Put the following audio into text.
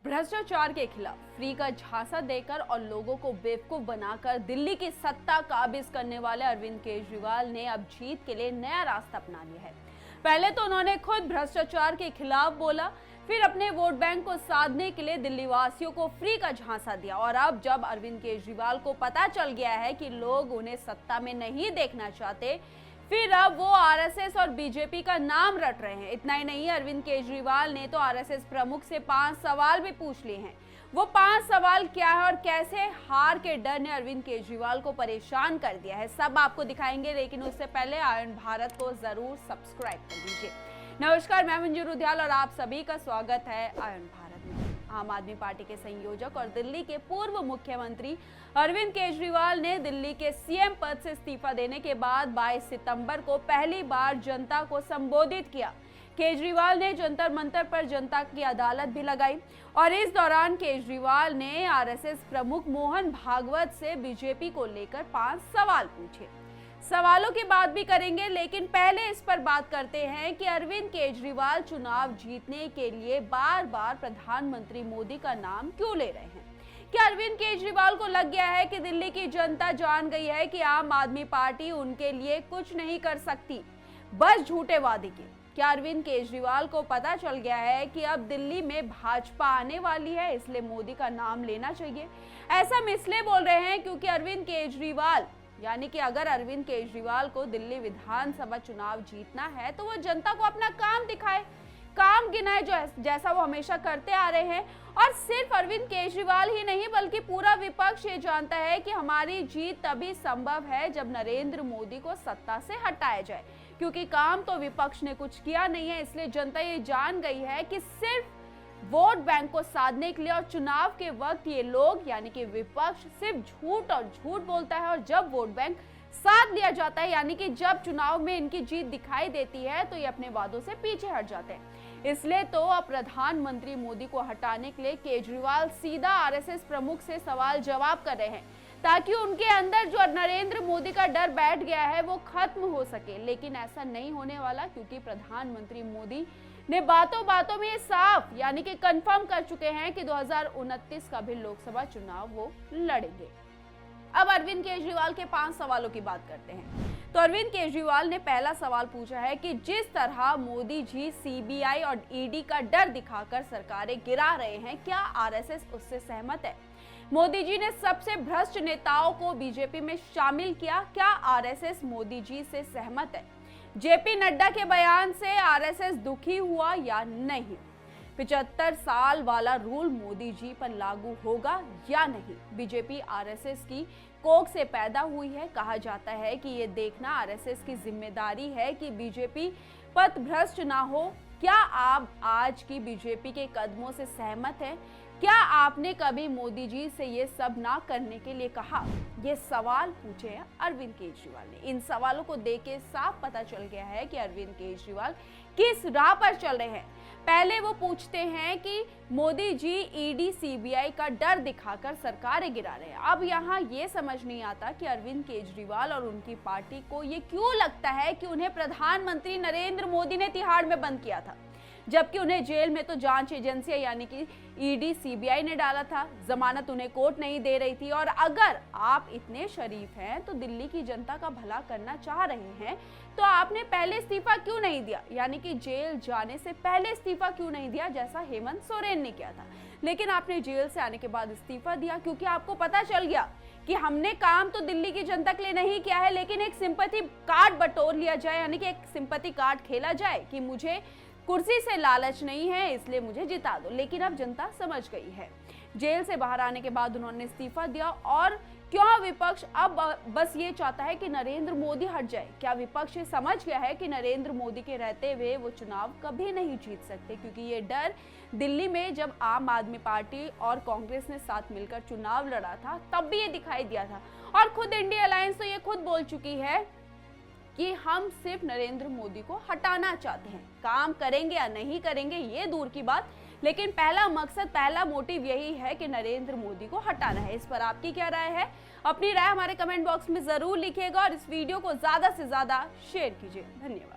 भ्रष्टाचार के खिलाफ फ्री का झांसा देकर और लोगों को बेवकूफ बनाकर दिल्ली की सत्ता काबिज करने वाले अरविंद केजरीवाल ने अब जीत के लिए नया रास्ता अपना लिया है। पहले तो उन्होंने खुद भ्रष्टाचार के खिलाफ बोला, फिर अपने वोट बैंक को साधने के लिए दिल्ली वासियों को फ्री का झांसा दिया और अब जब अरविंद केजरीवाल को पता चल गया है कि लोग उन्हें सत्ता में नहीं देखना चाहते, फिर अब वो आरएसएस और बीजेपी का नाम रट रहे हैं। इतना ही नहीं, अरविंद केजरीवाल ने तो आरएसएस प्रमुख से 5 सवाल भी पूछ लिए हैं। वो 5 सवाल क्या है और कैसे हार के डर ने अरविंद केजरीवाल को परेशान कर दिया है, सब आपको दिखाएंगे। लेकिन उससे पहले आयन भारत को जरूर सब्सक्राइब कर दीजिए। नमस्कार, मैं मंजू रुधियाल और आप सभी का स्वागत है आयन भारत में। आम आदमी पार्टी के संयोजक और दिल्ली के पूर्व मुख्यमंत्री अरविंद केजरीवाल ने दिल्ली के सीएम पद से इस्तीफा देने के बाद 22 सितंबर को पहली बार जनता को संबोधित किया। केजरीवाल ने जंतर मंतर पर जनता की अदालत भी लगाई और इस दौरान केजरीवाल ने आरएसएस प्रमुख मोहन भागवत से बीजेपी को लेकर 5 सवाल पूछे। सवालों की बात भी करेंगे, लेकिन पहले इस पर बात करते हैं कि अरविंद केजरीवाल चुनाव जीतने के लिए बार बार प्रधानमंत्री मोदी का नाम क्यों ले रहे हैं। क्या अरविंद केजरीवाल को लग गया है कि दिल्ली की जनता जान गई है कि आम आदमी पार्टी उनके लिए कुछ नहीं कर सकती, बस झूठे वादे की। क्या अरविंद केजरीवाल को पता चल गया है कि अब दिल्ली में भाजपा आने वाली है, इसलिए मोदी का नाम लेना चाहिए। ऐसा हम इसलिए बोल रहे हैं क्योंकि अरविंद केजरीवाल यानी कि अगर अरविंद केजरीवाल को दिल्ली विधानसभा चुनाव जीतना है तो वो जनता को अपना काम दिखाए, काम गिनाए, जो जैसा वो हमेशा करते आ रहे हैं। और सिर्फ अरविंद केजरीवाल ही नहीं बल्कि पूरा विपक्ष ये जानता है कि हमारी जीत तभी संभव है जब नरेंद्र मोदी को सत्ता से हटाया जाए, क्योंकि काम तो विपक्ष ने कुछ किया नहीं है। इसलिए जनता ये जान गई है कि सिर्फ वोट बैंक को साधने के लिए और चुनाव के वक्त ये लोग यानी कि विपक्ष सिर्फ झूठ और झूठ बोलता है, और जब वोट बैंक साध लिया जाता है यानी कि जब चुनाव में इनकी जीत दिखाई देती है तो ये अपने वादों से पीछे हट जाते हैं। इसलिए तो अब प्रधानमंत्री मोदी को हटाने के लिए केजरीवाल सीधा आरएसएस प्रमुख से सवाल जवाब कर रहे हैं, ताकि उनके अंदर जो नरेंद्र मोदी का डर बैठ गया है वो खत्म हो सके। लेकिन ऐसा नहीं होने वाला, क्योंकि प्रधानमंत्री मोदी ने बातों बातों में साफ यानी कि कंफर्म कर चुके हैं कि 2029 का भी लोकसभा चुनाव वो लड़ेंगे। अब अरविंद केजरीवाल के 5 सवालों की बात करते हैं। तो अरविंद केजरीवाल ने पहला सवाल पूछा है कि जिस तरह मोदी जी सीबीआई और ईडी का डर दिखाकर सरकारें गिरा रहे हैं, क्या आरएसएस उससे सहमत है। मोदी जी ने सबसे भ्रष्ट नेताओं को बीजेपी में शामिल किया, क्या आरएसएस मोदी जी से सहमत है। जेपी नड्डा के बयान से आरएसएस दुखी हुआ या नहीं। 75 साल वाला रूल मोदी जी पर लागू होगा या नहीं। बीजेपी आरएसएस की कोख से पैदा हुई है। कहा जाता है कि ये देखना आरएसएस की जिम्मेदारी है कि बीजेपी पथभ्रष्ट ना हो। क्या आप आज की बीजेपी के कदमों से सहमत हैं? क्या आपने कभी मोदी जी से ये सब ना करने के लिए कहा? ये सवाल पूछे हैं अरविंद केजरीवाल ने। इन सवालों को देख के साफ पता चल गया है कि अरविंद केजरीवाल किस राह पर चल रहे हैं। पहले वो पूछते हैं कि मोदी जी ईडी सीबीआई का डर दिखाकर सरकारें गिरा रहे हैं। अब यहाँ ये समझ नहीं आता कि अरविंद केजरीवाल और उनकी पार्टी को ये क्यों लगता है कि उन्हें प्रधानमंत्री नरेंद्र मोदी ने तिहाड़ में बंद किया था, जबकि उन्हें जेल में तो जांच एजेंसियां यानी कि ईडी सीबीआई ने डाला था। जमानत उन्हें कोर्ट नहीं दे रही थी। और अगर आप इतने शरीफ हैं तो दिल्ली की जनता का भला करना चाह रहे हैं तो आपने पहले इस्तीफा क्यों नहीं दिया, यानी कि जेल जाने से पहले इस्तीफा क्यों नहीं दिया, जैसा हेमंत सोरेन ने किया था। लेकिन आपने जेल से आने के बाद इस्तीफा दिया, क्योंकि आपको पता चल गया कि हमने काम तो दिल्ली की जनता के लिए नहीं किया है, लेकिन एक सिंपैथी कार्ड बटोर लिया जाए, यानी कि एक सिंपैथी कार्ड खेला जाए कि मुझे कुर्सी से लालच नहीं है इसलिए मुझे जिता दो। लेकिन अब जनता समझ गई है। जेल से बाहर आने के बाद उन्होंने इस्तीफा दिया। और क्यों विपक्ष अब बस ये चाहता है कि नरेंद्र मोदी हट जाए। क्या विपक्ष ये समझ गया है कि नरेंद्र मोदी के रहते हुए वो चुनाव कभी नहीं जीत सकते, क्योंकि ये डर दिल्ली में जब आम आदमी पार्टी और कांग्रेस ने साथ मिलकर चुनाव लड़ा था तब भी ये दिखाई दिया था। और खुद इंडिया अलायंस तो ये खुद बोल चुकी है कि हम सिर्फ नरेंद्र मोदी को हटाना चाहते हैं। काम करेंगे या नहीं करेंगे ये दूर की बात, लेकिन पहला मकसद, पहला मोटिव यही है कि नरेंद्र मोदी को हटाना है। इस पर आपकी क्या राय है? अपनी राय हमारे कमेंट बॉक्स में जरूर लिखिएगा और इस वीडियो को ज्यादा से ज्यादा शेयर कीजिए। धन्यवाद।